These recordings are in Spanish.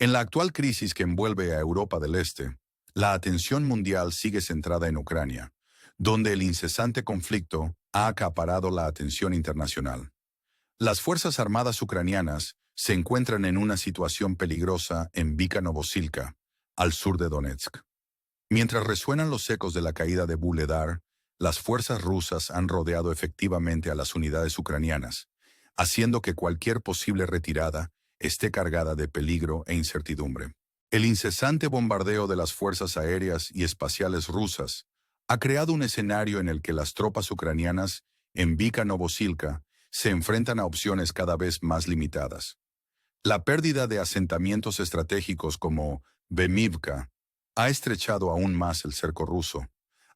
En la actual crisis que envuelve a Europa del Este, la atención mundial sigue centrada en Ucrania, donde el incesante conflicto ha acaparado la atención internacional. Las Fuerzas Armadas ucranianas se encuentran en una situación peligrosa en Vika Novosilka, al sur de Donetsk. Mientras resuenan los ecos de la caída de Vuhledar, las fuerzas rusas han rodeado efectivamente a las unidades ucranianas, haciendo que cualquier posible retirada esté cargada de peligro e incertidumbre. El incesante bombardeo de las fuerzas aéreas y espaciales rusas ha creado un escenario en el que las tropas ucranianas en Vika Novosilka se enfrentan a opciones cada vez más limitadas. La pérdida de asentamientos estratégicos como Bemivka ha estrechado aún más el cerco ruso,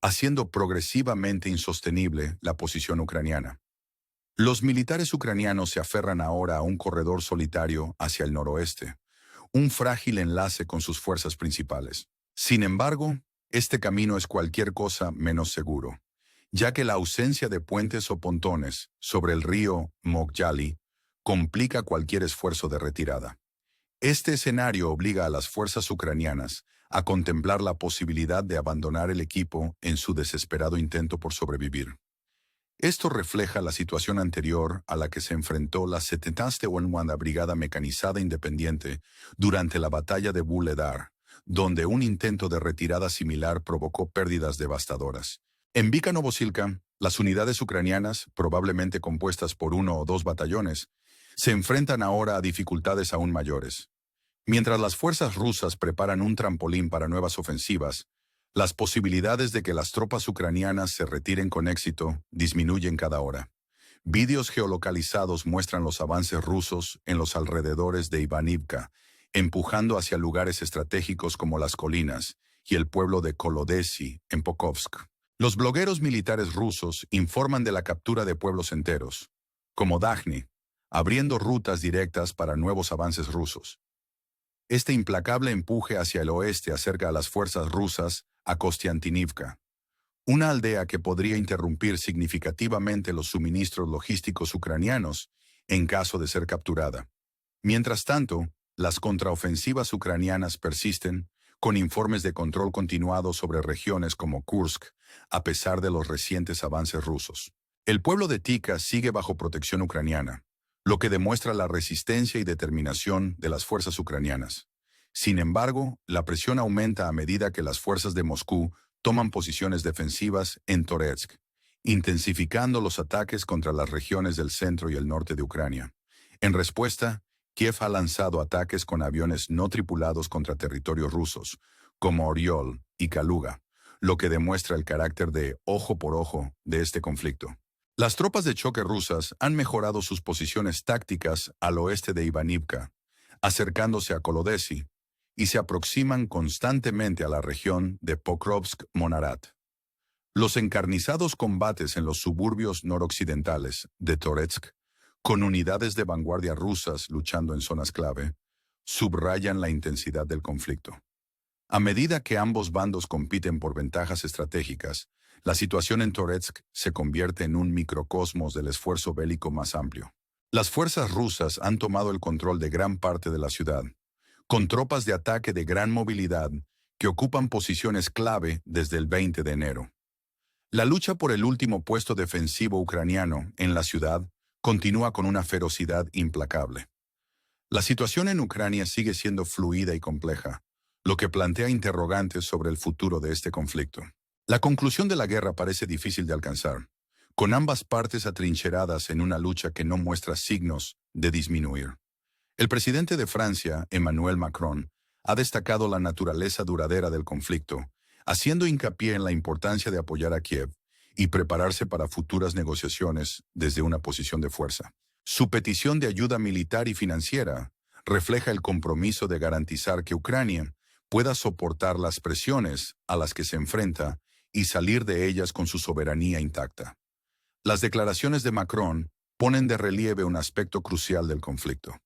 haciendo progresivamente insostenible la posición ucraniana. Los militares ucranianos se aferran ahora a un corredor solitario hacia el noroeste, un frágil enlace con sus fuerzas principales. Sin embargo, este camino es cualquier cosa menos seguro, ya que la ausencia de puentes o pontones sobre el río Mokyali complica cualquier esfuerzo de retirada. Este escenario obliga a las fuerzas ucranianas a contemplar la posibilidad de abandonar el equipo en su desesperado intento por sobrevivir. Esto refleja la situación anterior a la que se enfrentó la 71ª Brigada Mecanizada Independiente durante la batalla de Vuhledar, donde un intento de retirada similar provocó pérdidas devastadoras. En Vika Novosilka, las unidades ucranianas, probablemente compuestas por 1 o 2 batallones, se enfrentan ahora a dificultades aún mayores. Mientras las fuerzas rusas preparan un trampolín para nuevas ofensivas, las posibilidades de que las tropas ucranianas se retiren con éxito disminuyen cada hora. Vídeos geolocalizados muestran los avances rusos en los alrededores de Ivanivka, empujando hacia lugares estratégicos como las colinas y el pueblo de Kolodesi, en Pokrovsk. Los blogueros militares rusos informan de la captura de pueblos enteros, como Dakhny, abriendo rutas directas para nuevos avances rusos. Este implacable empuje hacia el oeste acerca a las fuerzas rusas a Kostiantynivka, una aldea que podría interrumpir significativamente los suministros logísticos ucranianos en caso de ser capturada. Mientras tanto, las contraofensivas ucranianas persisten, con informes de control continuado sobre regiones como Kursk, a pesar de los recientes avances rusos. El pueblo de Tika sigue bajo protección ucraniana, lo que demuestra la resistencia y determinación de las fuerzas ucranianas. Sin embargo, la presión aumenta a medida que las fuerzas de Moscú toman posiciones defensivas en Toretsk, intensificando los ataques contra las regiones del centro y el norte de Ucrania. En respuesta, Kiev ha lanzado ataques con aviones no tripulados contra territorios rusos, como Oriol y Kaluga, lo que demuestra el carácter de ojo por ojo de este conflicto. Las tropas de choque rusas han mejorado sus posiciones tácticas al oeste de Ivanivka, acercándose a Kolodesi, y se aproximan constantemente a la región de Pokrovsk-Monarat. Los encarnizados combates en los suburbios noroccidentales de Toretsk, con unidades de vanguardia rusas luchando en zonas clave, subrayan la intensidad del conflicto. A medida que ambos bandos compiten por ventajas estratégicas, la situación en Toretsk se convierte en un microcosmos del esfuerzo bélico más amplio. Las fuerzas rusas han tomado el control de gran parte de la ciudad, con tropas de ataque de gran movilidad que ocupan posiciones clave desde el 20 de enero. La lucha por el último puesto defensivo ucraniano en la ciudad continúa con una ferocidad implacable. La situación en Ucrania sigue siendo fluida y compleja, lo que plantea interrogantes sobre el futuro de este conflicto. La conclusión de la guerra parece difícil de alcanzar, con ambas partes atrincheradas en una lucha que no muestra signos de disminuir. El presidente de Francia, Emmanuel Macron, ha destacado la naturaleza duradera del conflicto, haciendo hincapié en la importancia de apoyar a Kiev y prepararse para futuras negociaciones desde una posición de fuerza. Su petición de ayuda militar y financiera refleja el compromiso de garantizar que Ucrania pueda soportar las presiones a las que se enfrenta y salir de ellas con su soberanía intacta. Las declaraciones de Macron ponen de relieve un aspecto crucial del conflicto: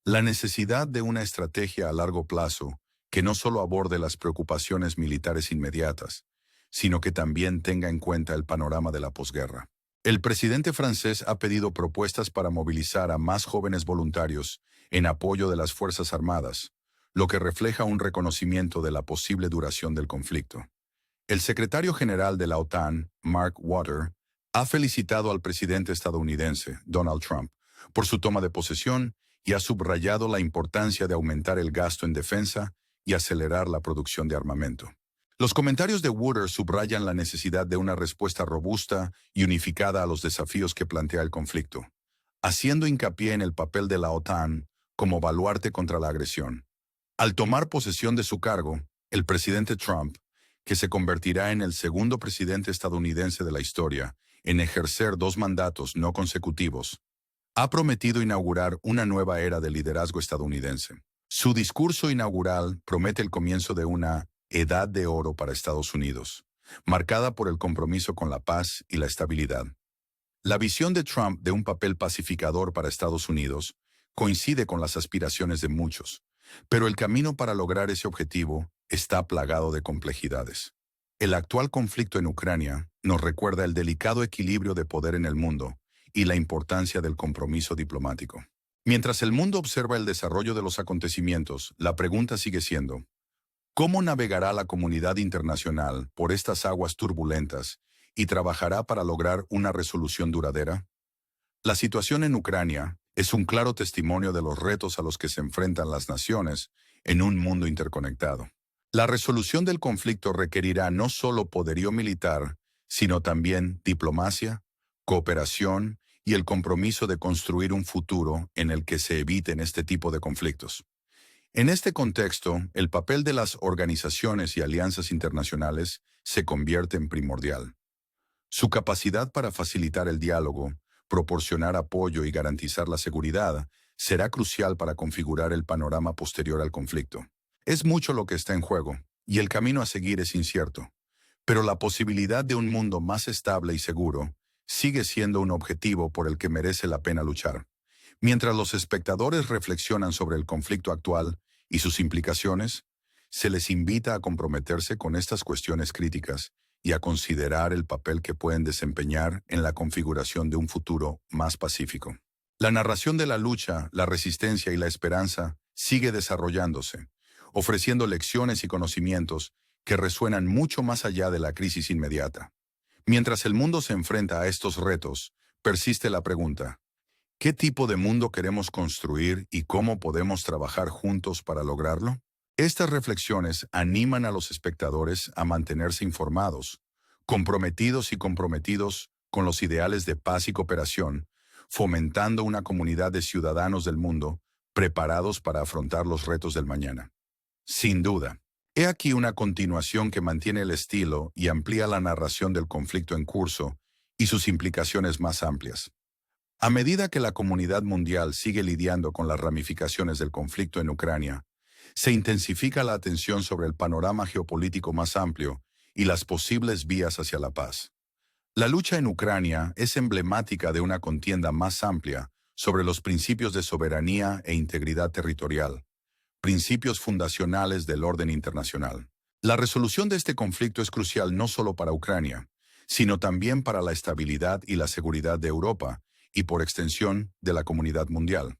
la necesidad de una estrategia a largo plazo que no solo aborde las preocupaciones militares inmediatas, sino que también tenga en cuenta el panorama de la posguerra. El presidente francés ha pedido propuestas para movilizar a más jóvenes voluntarios en apoyo de las Fuerzas Armadas, lo que refleja un reconocimiento de la posible duración del conflicto. El secretario general de la OTAN, Mark Rutte, ha felicitado al presidente estadounidense, Donald Trump, por su toma de posesión y ha subrayado la importancia de aumentar el gasto en defensa y acelerar la producción de armamento. Los comentarios de Rutte subrayan la necesidad de una respuesta robusta y unificada a los desafíos que plantea el conflicto, haciendo hincapié en el papel de la OTAN como baluarte contra la agresión. Al tomar posesión de su cargo, el presidente Trump, que se convertirá en el segundo presidente estadounidense de la historia en ejercer 2 mandatos no consecutivos, ha prometido inaugurar una nueva era de liderazgo estadounidense. Su discurso inaugural promete el comienzo de una edad de oro para Estados Unidos, marcada por el compromiso con la paz y la estabilidad. La visión de Trump de un papel pacificador para Estados Unidos coincide con las aspiraciones de muchos, pero el camino para lograr ese objetivo está plagado de complejidades. El actual conflicto en Ucrania nos recuerda el delicado equilibrio de poder en el mundo y la importancia del compromiso diplomático. Mientras el mundo observa el desarrollo de los acontecimientos, la pregunta sigue siendo: ¿cómo navegará la comunidad internacional por estas aguas turbulentas y trabajará para lograr una resolución duradera? La situación en Ucrania es un claro testimonio de los retos a los que se enfrentan las naciones en un mundo interconectado. La resolución del conflicto requerirá no solo poderío militar, sino también diplomacia, cooperación y el compromiso de construir un futuro en el que se eviten este tipo de conflictos. En este contexto, el papel de las organizaciones y alianzas internacionales se convierte en primordial. Su capacidad para facilitar el diálogo, proporcionar apoyo y garantizar la seguridad será crucial para configurar el panorama posterior al conflicto. Es mucho lo que está en juego, y el camino a seguir es incierto, pero la posibilidad de un mundo más estable y seguro sigue siendo un objetivo por el que merece la pena luchar. Mientras los espectadores reflexionan sobre el conflicto actual y sus implicaciones, se les invita a comprometerse con estas cuestiones críticas y a considerar el papel que pueden desempeñar en la configuración de un futuro más pacífico. La narración de la lucha, la resistencia y la esperanza sigue desarrollándose, ofreciendo lecciones y conocimientos que resuenan mucho más allá de la crisis inmediata. Mientras el mundo se enfrenta a estos retos, persiste la pregunta: ¿qué tipo de mundo queremos construir y cómo podemos trabajar juntos para lograrlo? Estas reflexiones animan a los espectadores a mantenerse informados, comprometidos y comprometidos con los ideales de paz y cooperación, fomentando una comunidad de ciudadanos del mundo preparados para afrontar los retos del mañana. Sin duda, he aquí una continuación que mantiene el estilo y amplía la narración del conflicto en curso y sus implicaciones más amplias. A medida que la comunidad mundial sigue lidiando con las ramificaciones del conflicto en Ucrania, se intensifica la atención sobre el panorama geopolítico más amplio y las posibles vías hacia la paz. La lucha en Ucrania es emblemática de una contienda más amplia sobre los principios de soberanía e integridad territorial, principios fundacionales del orden internacional. La resolución de este conflicto es crucial no solo para Ucrania, sino también para la estabilidad y la seguridad de Europa y, por extensión, de la comunidad mundial.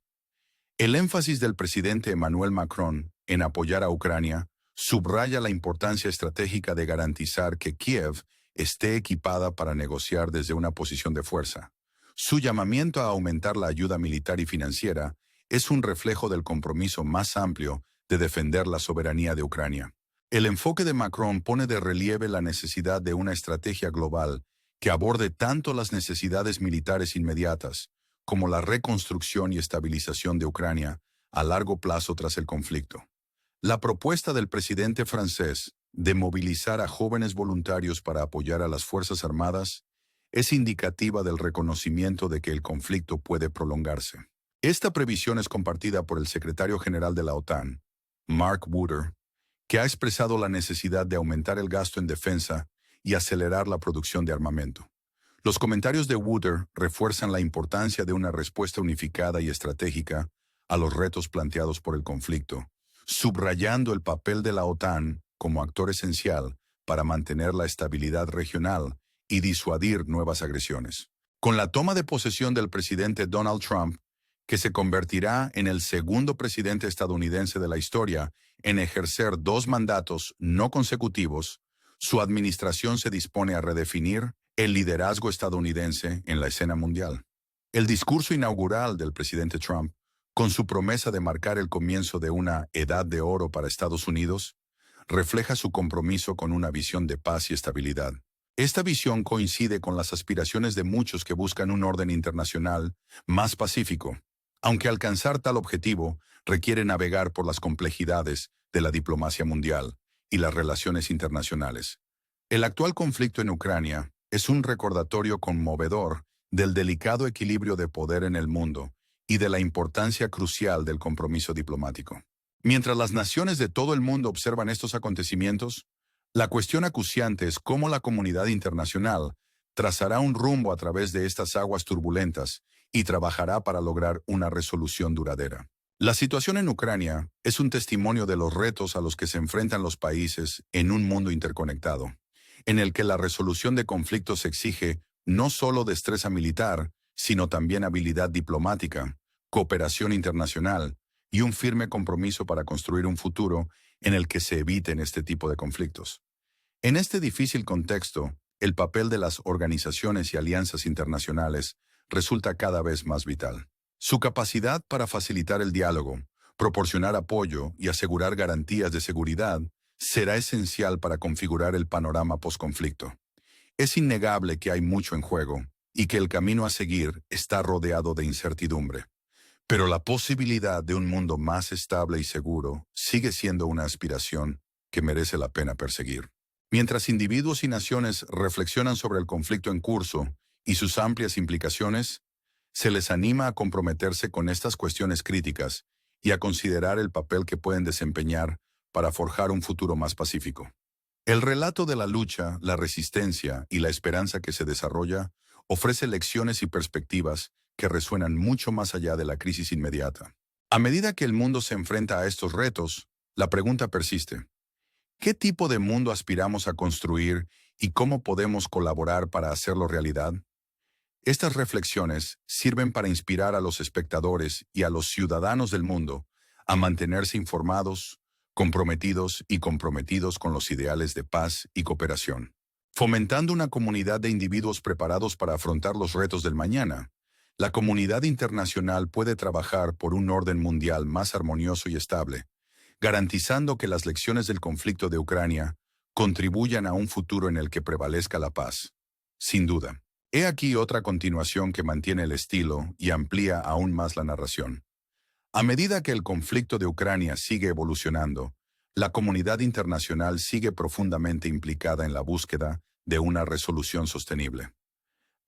El énfasis del presidente Emmanuel Macron en apoyar a Ucrania subraya la importancia estratégica de garantizar que Kiev esté equipada para negociar desde una posición de fuerza. Su llamamiento a aumentar la ayuda militar y financiera es un reflejo del compromiso más amplio de defender la soberanía de Ucrania. El enfoque de Macron pone de relieve la necesidad de una estrategia global que aborde tanto las necesidades militares inmediatas como la reconstrucción y estabilización de Ucrania a largo plazo tras el conflicto. La propuesta del presidente francés de movilizar a jóvenes voluntarios para apoyar a las Fuerzas Armadas es indicativa del reconocimiento de que el conflicto puede prolongarse. Esta previsión es compartida por el secretario general de la OTAN, Mark Rutte, que ha expresado la necesidad de aumentar el gasto en defensa y acelerar la producción de armamento. Los comentarios de Rutte refuerzan la importancia de una respuesta unificada y estratégica a los retos planteados por el conflicto, subrayando el papel de la OTAN como actor esencial para mantener la estabilidad regional y disuadir nuevas agresiones. Con la toma de posesión del presidente Donald Trump, que se convertirá en el segundo presidente estadounidense de la historia en ejercer 2 mandatos no consecutivos, su administración se dispone a redefinir el liderazgo estadounidense en la escena mundial. El discurso inaugural del presidente Trump, con su promesa de marcar el comienzo de una edad de oro para Estados Unidos, refleja su compromiso con una visión de paz y estabilidad. Esta visión coincide con las aspiraciones de muchos que buscan un orden internacional más pacífico, aunque alcanzar tal objetivo requiere navegar por las complejidades de la diplomacia mundial y las relaciones internacionales. El actual conflicto en Ucrania es un recordatorio conmovedor del delicado equilibrio de poder en el mundo y de la importancia crucial del compromiso diplomático. Mientras las naciones de todo el mundo observan estos acontecimientos, la cuestión acuciante es cómo la comunidad internacional trazará un rumbo a través de estas aguas turbulentas y trabajará para lograr una resolución duradera. La situación en Ucrania es un testimonio de los retos a los que se enfrentan los países en un mundo interconectado, en el que la resolución de conflictos exige no solo destreza militar, sino también habilidad diplomática, cooperación internacional y un firme compromiso para construir un futuro en el que se eviten este tipo de conflictos. En este difícil contexto, el papel de las organizaciones y alianzas internacionales resulta cada vez más vital. Su capacidad para facilitar el diálogo, proporcionar apoyo y asegurar garantías de seguridad será esencial para configurar el panorama posconflicto. Es innegable que hay mucho en juego y que el camino a seguir está rodeado de incertidumbre. Pero la posibilidad de un mundo más estable y seguro sigue siendo una aspiración que merece la pena perseguir. Mientras individuos y naciones reflexionan sobre el conflicto en curso y sus amplias implicaciones, se les anima a comprometerse con estas cuestiones críticas y a considerar el papel que pueden desempeñar para forjar un futuro más pacífico. El relato de la lucha, la resistencia y la esperanza que se desarrolla ofrece lecciones y perspectivas que resuenan mucho más allá de la crisis inmediata. A medida que el mundo se enfrenta a estos retos, la pregunta persiste: ¿qué tipo de mundo aspiramos a construir y cómo podemos colaborar para hacerlo realidad? Estas reflexiones sirven para inspirar a los espectadores y a los ciudadanos del mundo a mantenerse informados, comprometidos con los ideales de paz y cooperación, fomentando una comunidad de individuos preparados para afrontar los retos del mañana. La comunidad internacional puede trabajar por un orden mundial más armonioso y estable, garantizando que las lecciones del conflicto de Ucrania contribuyan a un futuro en el que prevalezca la paz. Sin duda. He aquí otra continuación que mantiene el estilo y amplía aún más la narración. A medida que el conflicto de Ucrania sigue evolucionando, la comunidad internacional sigue profundamente implicada en la búsqueda de una resolución sostenible.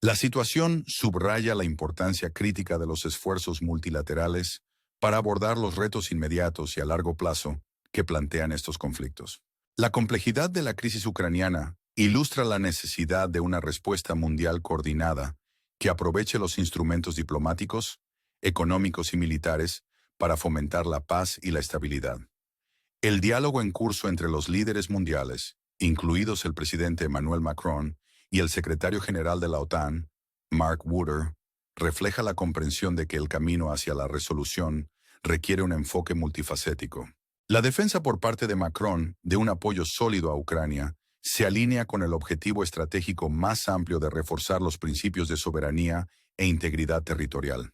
La situación subraya la importancia crítica de los esfuerzos multilaterales para abordar los retos inmediatos y a largo plazo que plantean estos conflictos. La complejidad de la crisis ucraniana ilustra la necesidad de una respuesta mundial coordinada que aproveche los instrumentos diplomáticos, económicos y militares para fomentar la paz y la estabilidad. El diálogo en curso entre los líderes mundiales, incluidos el presidente Emmanuel Macron y el secretario general de la OTAN, Mark Rutte, refleja la comprensión de que el camino hacia la resolución requiere un enfoque multifacético. La defensa por parte de Macron de un apoyo sólido a Ucrania se alinea con el objetivo estratégico más amplio de reforzar los principios de soberanía e integridad territorial.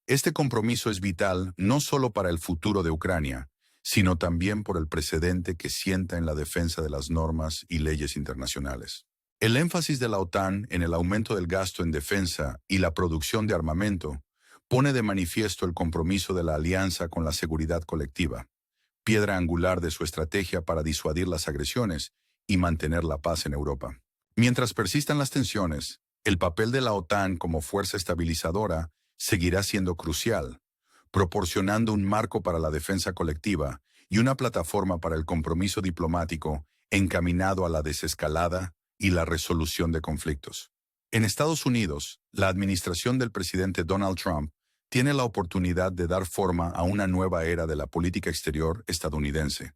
Este compromiso es vital no solo para el futuro de Ucrania, sino también por el precedente que sienta en la defensa de las normas y leyes internacionales. El énfasis de la OTAN en el aumento del gasto en defensa y la producción de armamento pone de manifiesto el compromiso de la alianza con la seguridad colectiva, piedra angular de su estrategia para disuadir las agresiones y mantener la paz en Europa. Mientras persistan las tensiones, el papel de la OTAN como fuerza estabilizadora seguirá siendo crucial, proporcionando un marco para la defensa colectiva y una plataforma para el compromiso diplomático encaminado a la desescalada y la resolución de conflictos. En Estados Unidos, la administración del presidente Donald Trump tiene la oportunidad de dar forma a una nueva era de la política exterior estadounidense,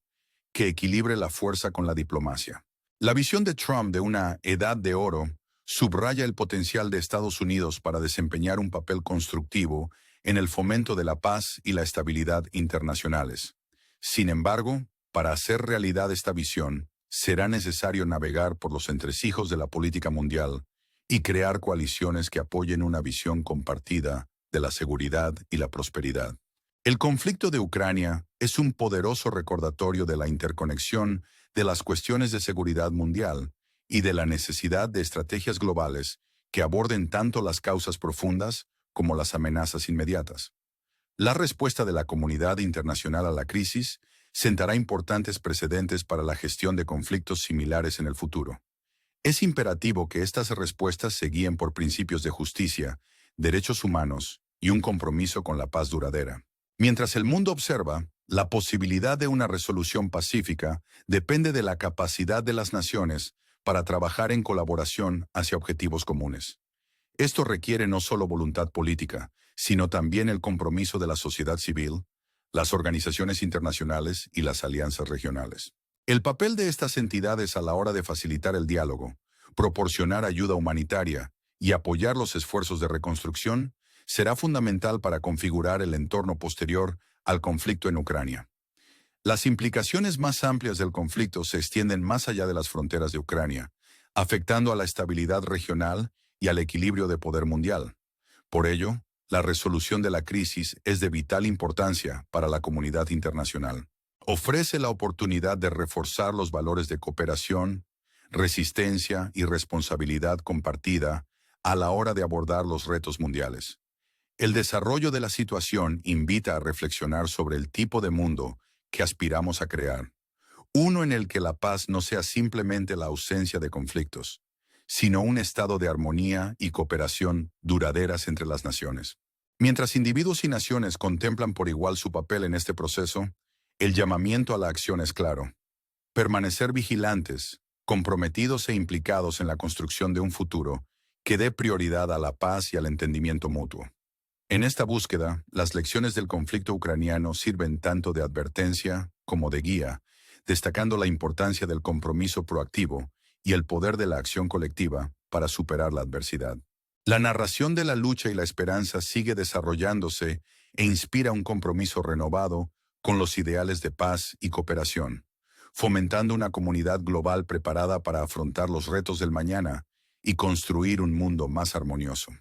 que equilibre la fuerza con la diplomacia. La visión de Trump de una edad de oro subraya el potencial de Estados Unidos para desempeñar un papel constructivo en el fomento de la paz y la estabilidad internacionales. Sin embargo, Para hacer realidad esta visión, será necesario navegar por los entresijos de la política mundial y crear coaliciones que apoyen una visión compartida de la seguridad y la prosperidad. El conflicto de Ucrania es un poderoso recordatorio de la interconexión de las cuestiones de seguridad mundial y de la necesidad de estrategias globales que aborden tanto las causas profundas como las amenazas inmediatas. La respuesta de la comunidad internacional a la crisis sentará importantes precedentes para la gestión de conflictos similares en el futuro. Es imperativo que estas respuestas se guíen por principios de justicia, derechos humanos y un compromiso con la paz duradera. Mientras el mundo observa, la posibilidad de una resolución pacífica depende de la capacidad de las naciones para trabajar en colaboración hacia objetivos comunes. Esto requiere no solo voluntad política, sino también el compromiso de la sociedad civil, las organizaciones internacionales y las alianzas regionales. El papel de estas entidades a la hora de facilitar el diálogo, proporcionar ayuda humanitaria y apoyar los esfuerzos de reconstrucción será fundamental para configurar el entorno posterior al conflicto en Ucrania. Las implicaciones más amplias del conflicto se extienden más allá de las fronteras de Ucrania, afectando a la estabilidad regional y al equilibrio de poder mundial. Por ello, la resolución de la crisis es de vital importancia para la comunidad internacional. Ofrece la oportunidad de reforzar los valores de cooperación, resistencia y responsabilidad compartida a la hora de abordar los retos mundiales. El desarrollo de la situación invita a reflexionar sobre el tipo de mundo que aspiramos a crear. Uno en el que la paz no sea simplemente la ausencia de conflictos, sino un estado de armonía y cooperación duraderas entre las naciones. Mientras individuos y naciones contemplan por igual su papel en este proceso, el llamamiento a la acción es claro. Permanecer vigilantes, comprometidos e implicados en la construcción de un futuro que dé prioridad a la paz y al entendimiento mutuo. En esta búsqueda, las lecciones del conflicto ucraniano sirven tanto de advertencia como de guía, destacando la importancia del compromiso proactivo y el poder de la acción colectiva para superar la adversidad. La narración de la lucha y la esperanza sigue desarrollándose e inspira un compromiso renovado con los ideales de paz y cooperación, fomentando una comunidad global preparada para afrontar los retos del mañana y construir un mundo más armonioso.